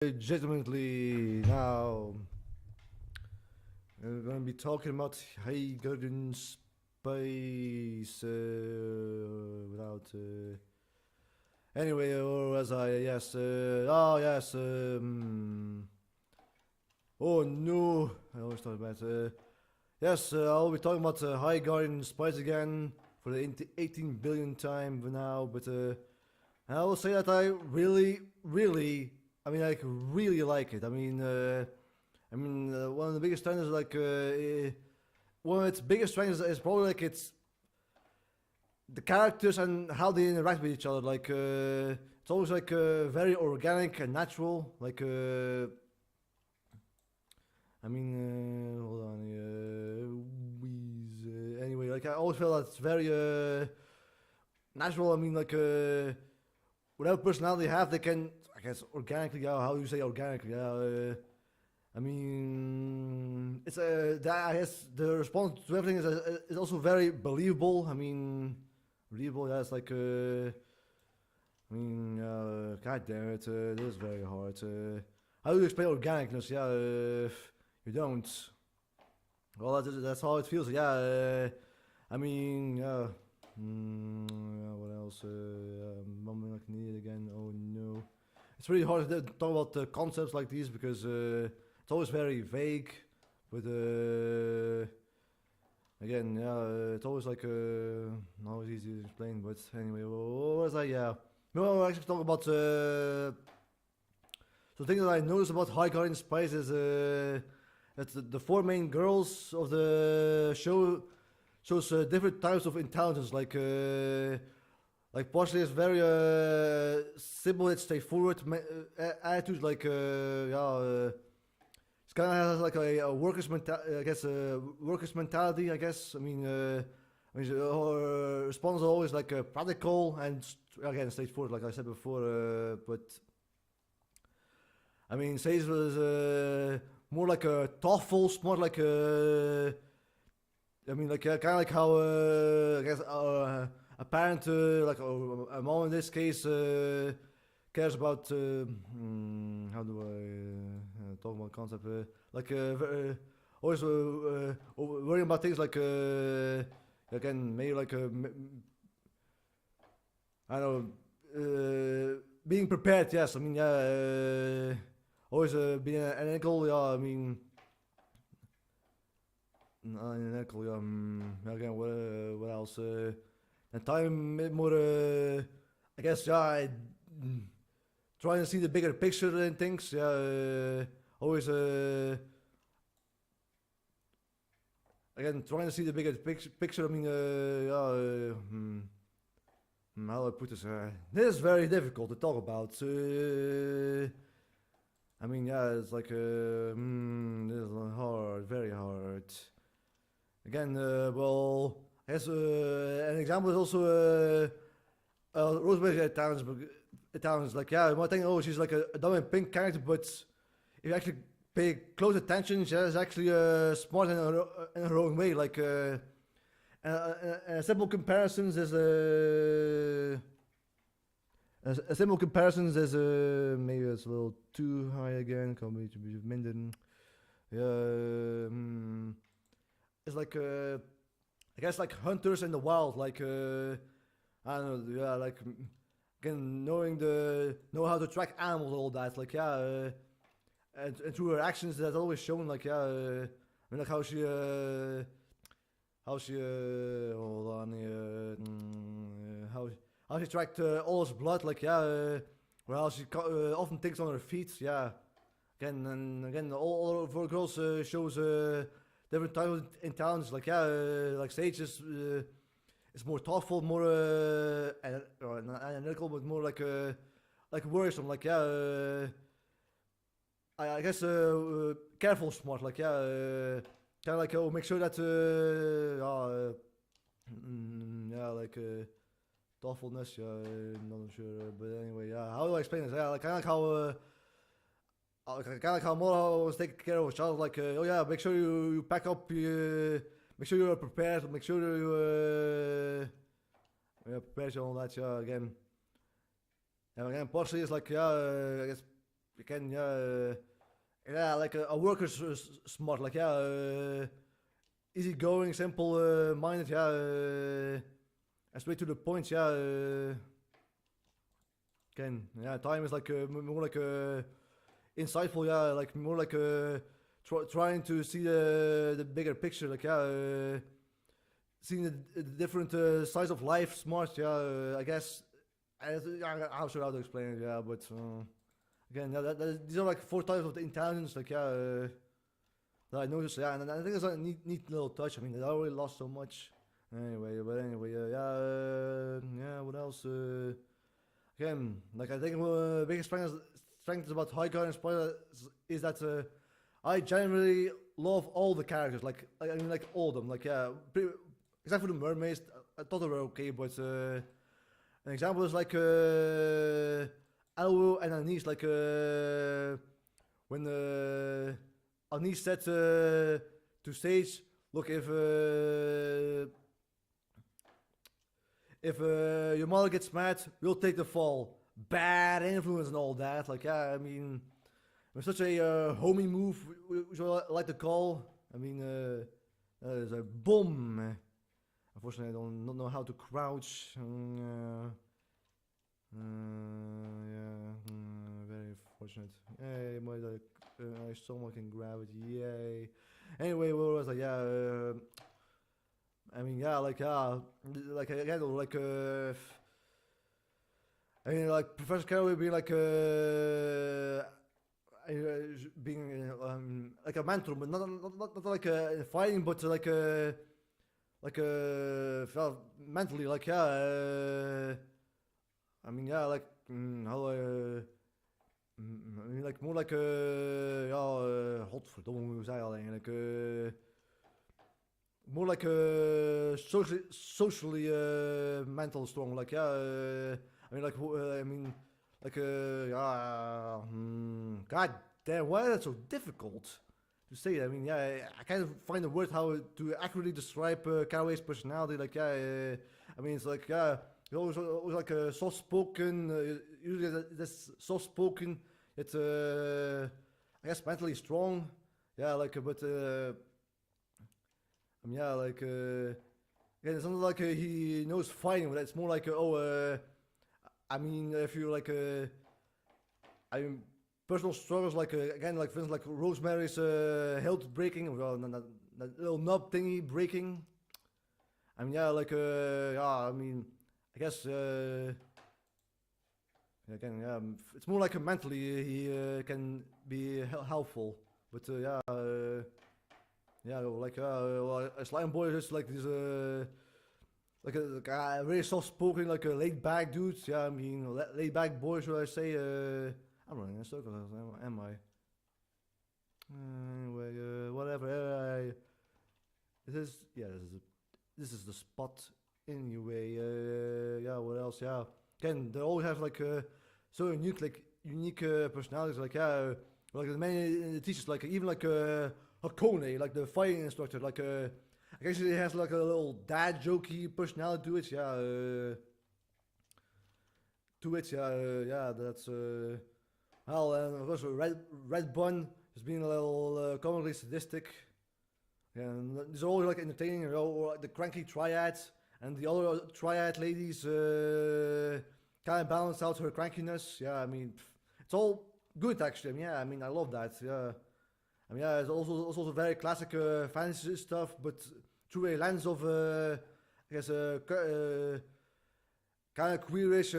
Legitimately now we're going to be talking about high garden space without anyway, or as I yes oh yes oh no, I always talk about yes, I'll be talking about high garden spice again for the 18 billion time now, but I will say that I really I mean, like, really like it. One of the biggest strengths is one of its biggest strengths is probably like it's the characters and how they interact with each other. It's always like very organic and natural. Hold on. Anyway, like I always feel that it's very natural. Whatever personality they have, they can, I guess, organically. How do you say organically? It's I guess the response to everything is also very believable. Believable. Yeah, it's like God damn it, it is very hard. How do you explain organicness? Yeah, you don't. Well, that's how it feels. Yeah, what else? Mumbling like an idiot again. Oh no. It's really hard to talk about concepts like these because it's always very vague. But again, yeah, it's always like not always easy to explain. But anyway, what was I? Yeah. No, I actually talk about the thing that I noticed about High Garden Spice is that the four main girls of the show shows different types of intelligence. Like partially it's very simple, it's straightforward attitude. It's kind of has like a workers mentality. I guess workers mentality. I guess. Her responses are always like practical and again straightforward, like I said before. But Sage was more like a thoughtful, smart, kind of like how I guess a parent, like a mom in this case, cares about. How do I talk about concept? Always worrying about things like again maybe like I don't know, being prepared. Yes, always being analytical. Yeah, analytical. Yeah. Again, what else? And time more. I guess yeah. Trying to see the bigger picture and things. Yeah. Always. Again, trying to see the bigger picture. How do I put this? This is very difficult to talk about. Yeah, it's like this is hard, very hard. Again, well, I guess an example is also Rosemary Towns. Like, yeah, you might think, oh, she's like a dumb and pink character, but if you actually pay close attention, she's actually smart in her own way. Simple comparisons is a simple comparisons is maybe it's a little too high again. Kan een beetje minder. Yeah, it's like I guess like hunters in the wild. I don't know. Yeah, like again know how to track animals, all that. Like yeah, and through her actions, that's always shown. Like yeah, like how she hold on how she tracked all his blood, like yeah, or how she often thinks on her feet, yeah. Again, all of our girls shows different types in towns, like yeah, like Sage is more thoughtful, more analytical, but more like worrisome, like yeah. I guess careful, smart, like yeah. Kind of like oh, make sure that thoughtfulness. Yeah, I'm not sure, but anyway, yeah. How do I explain this? Yeah, like kind of like how. Kind of like how Mora was taking care of a child, like, oh yeah, make sure you pack up, make sure you're prepared, make sure you prepared and all that, yeah, again. And again, partially it's like, yeah, I guess again, yeah, like a worker's smart, like easy going, simple minded, and straight to the point, again, time is like more like insightful, like more like trying to see the bigger picture, like seeing the different sides of life, smart, I guess. I'm sure how to explain it, but again, these are like 4 types of the intelligence, like that I noticed, and I think it's a neat little touch. I mean, they already lost so much. Anyway, what else? Again, like I think biggest strength about High Guard Inspired is that I generally love all the characters. Like I mean, like all of them. Like except for the mermaids, I thought they were okay, but an example is like Alwo and Anise. Like when Anise said to Sage, look, if your mother gets mad, we'll take the fall. Bad influence and all that. Like, I mean, it's such a homie move, which I like to call. I mean, that is a bomb. Unfortunately, I don't know how to crouch. Very fortunate. Hey, I someone can grab it. Yay. Anyway, what was like, I mean, like again, like I mean, like Professor Carroll being like being like a mentor, but not like fighting, but like mentally, like I mean, like how I mean, like more like godverdomme, hoe zei je al eigenlijk? More like socially mental strong, like I mean, like I mean, like god damn, why is that so difficult to say? I mean, I can't find a word how to accurately describe Caraway's personality. Like, I mean, it's like, he's always like soft spoken. Usually, this soft spoken. It's I guess mentally strong. Yeah, like, but I mean, like, yeah, it's not like he knows fighting, but it's more like, I mean, if you like, I mean, personal struggles, like, again, like, for instance, like Rosemary's health breaking, well, that little knob thingy breaking. I mean, like, I mean, I guess, again, it's more like mentally he can be helpful, but like well, a slime boy is like this like a very soft spoken, like a laid back dude. Yeah, I mean laid back boy, should I say? I'm running in circles, am I? Anyway, whatever. This is the spot. Anyway, what else? Yeah, again, they all have like so unique personalities. Like like the many teachers, like even like Hakone, like the fighting instructor, like I guess he has like a little dad jokey personality to it. That's well, and of course Red Bun is being a little comically sadistic. And these are all like entertaining, you know, or like the cranky triads and the other triad ladies kind of balance out her crankiness. Yeah, I mean, it's all good actually. I mean, I mean, I love that. Yeah, I mean, it's also very classic fantasy stuff, but through a lens of, I guess, kind of queerish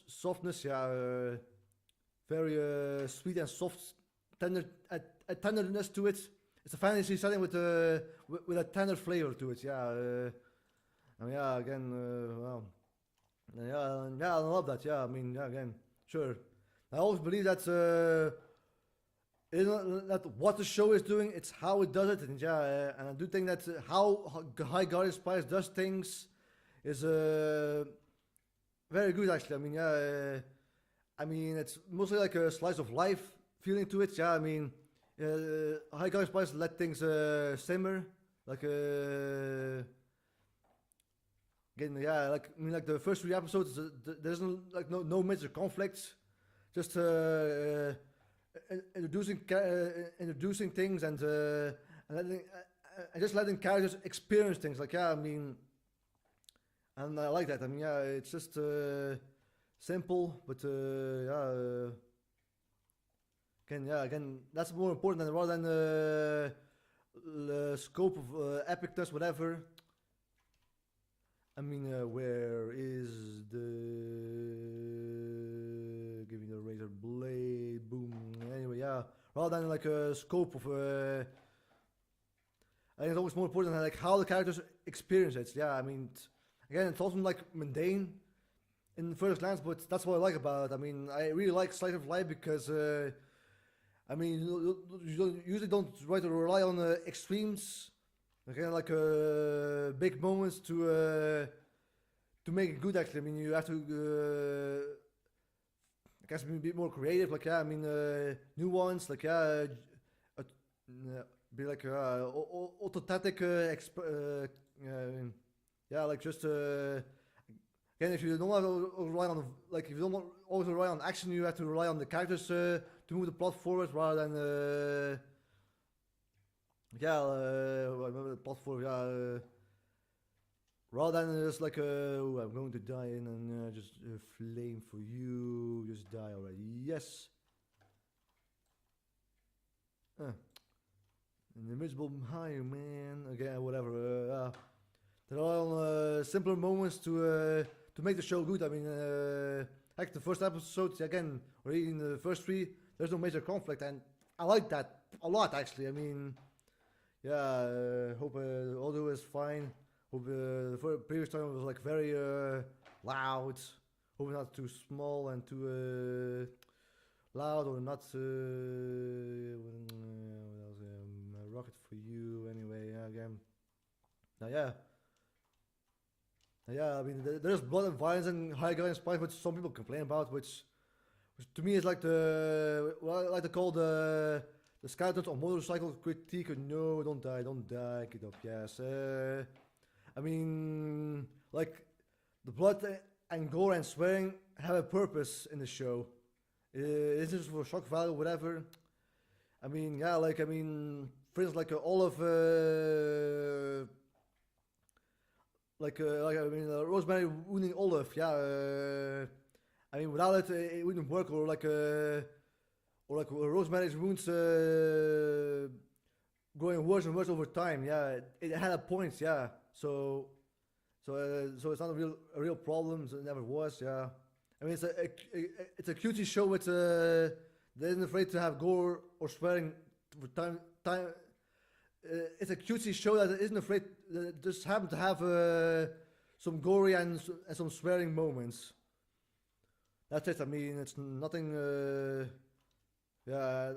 softness. Yeah, very sweet and soft, a tenderness to it. It's a fantasy setting with a tender flavor to it. Yeah, I mean, again, well, I love that. Yeah, I mean, again, sure. I always believe that it's not what the show is doing; it's how it does it. And and I do think that how High Guardian Spice does things is very good. Actually, I mean, I mean, it's mostly like a slice of life feeling to it. Yeah, I mean. High Guardian Spice let things simmer, like again, like I mean, like the first 3 episodes, there's like no major conflicts. just introducing things and and just letting characters experience things. Like yeah, I mean, and I like that. I mean, yeah, it's just simple, but again, that's more important than rather than the scope of epicness, whatever. I mean, where is the giving the razor blade? Boom. Anyway, yeah. Rather than like a scope of, I think it's always more important than like how the characters experience it. Yeah, I mean, again, it's often like mundane in first glance, but that's what I like about it. I mean, I really like Slice of Life because, I mean, usually don't try to rely on extremes, again, like big moments to make it good. Actually, I mean, you have to, I guess, be a bit more creative. Like, yeah, I mean, new ones, like, yeah, be like autotatic, yeah, like just. Again, if you don't want to rely on, like, if you don't always rely on action, you have to rely on the characters to move the plot forward rather than, remember the plot forward, rather than just like, oh, I'm going to die in and just flame for you, just die already. Yes. An invisible high, man. Again, whatever. There are simpler moments to make the show good. I mean, like the first episode, again, or even the first three, there's no major conflict, and I like that a lot, actually. I mean, yeah, hope audio is fine. Hope the previous time was like very loud. Hope not too small and too loud, or not. What else? Rocket for you, anyway. Again, now yeah. Yeah, I mean, there's blood and violence and high guy spice, which some people complain about, which to me is like what I like to call the skeletons on motorcycle critique. No, don't die, get up, yes. I mean, like, the blood and gore and swearing have a purpose in the show. It's just for shock value, whatever. I mean, yeah, like, I mean, for instance, like Olaf, I mean, Rosemary wounding Olaf, yeah. I mean, without it, it wouldn't work, or like Rosemary's wounds growing worse and worse over time. Yeah, it had a point. Yeah, so it's not a real problem. So it never was. Yeah, I mean, it's a cutie show with they isn't afraid to have gore or swearing for time. It's a cutesy show that isn't afraid. Just happen to have some gory and some swearing moments. That's it. I mean, it's nothing. Yeah, I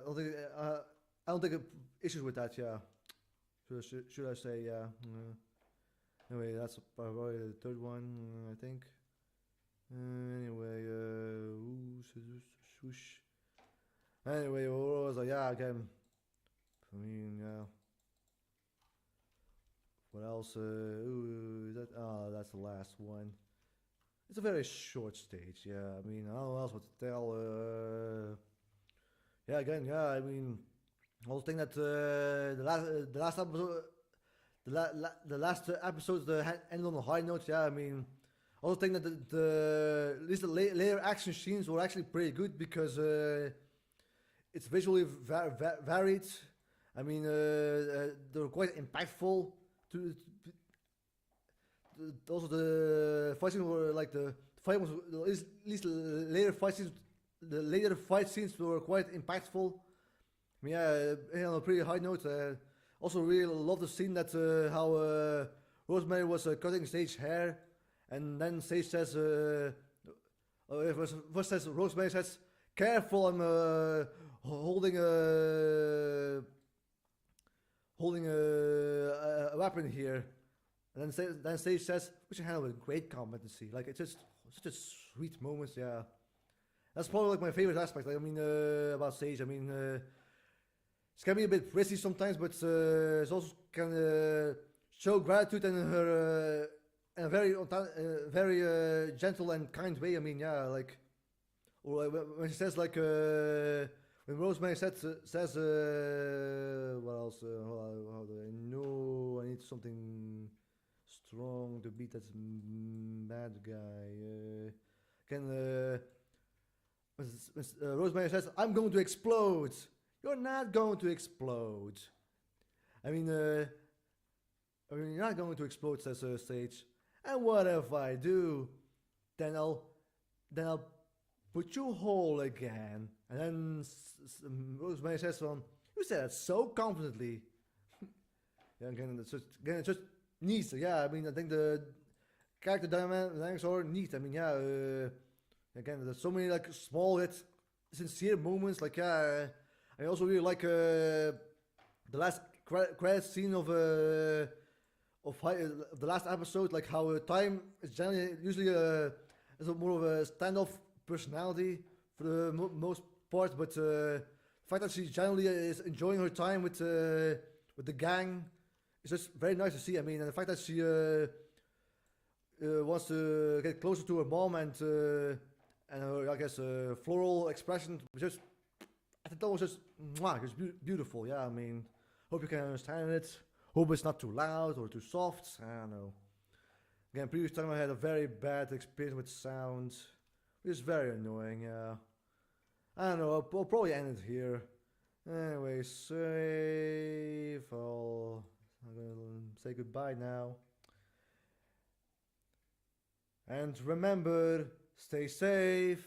don't think issues with that. Yeah, should I say? Yeah. Anyway, that's probably the third one, I think. Anyway, swoosh. Anyway, what was I? Yeah, again. I mean, yeah. What else? That's the last one. It's a very short stage. Yeah, I mean, I don't know else what to tell. Yeah, again, yeah. I mean, I also think that the last episode, the last episodes ended on a high note. Yeah, I mean, I also think that at least the later action scenes were actually pretty good because it's visually varied. I mean, they're quite impactful. Also, the fight scenes were like the fight was at least later fight scenes. The later fight scenes were quite impactful. I mean, yeah, on a pretty high note. Also, really love the scene that how Rosemary was cutting Sage's hair, and then Sage says, first says Rosemary says, "Careful, I'm holding a weapon here." And then Sage says, "We should handle with great competency." Like, it's just such a sweet moment. Yeah, that's probably like my favorite aspect. Like, I mean, about Sage. I mean, it's can be a bit prissy sometimes, but it's also can show gratitude in a very gentle and kind way. I mean, yeah, like or like when she says like when Rosemary says what else? How do I know? I need something strong to beat that bad guy. Can Rosemary says, "I'm going to explode." You're not going to explode. I mean, you're not going to explode, says Sage. And what if I do? Then I'll put you whole again. And then Rosemary says, "You said it so confidently." Yeah, again, it's just neat. Yeah, I mean, I think the character dynamics are neat. I mean, yeah, again, there's so many like small yet sincere moments. Like, yeah, I also really like the last credit scene of the last episode. Like how time is generally usually is more of a standoff personality for the most part, but the fact that she generally is enjoying her time with the gang is just very nice to see. I mean, and the fact that she wants to get closer to her mom and her, I guess, floral expression, was just, I think that was just, mwah, just beautiful. Yeah, I mean, hope you can understand it. Hope it's not too loud or too soft. I don't know. Again, previous time I had a very bad experience with sound, which is very annoying. Yeah, I don't know. I'll probably end it here. Anyway, save. I'm gonna say goodbye now. And remember, stay safe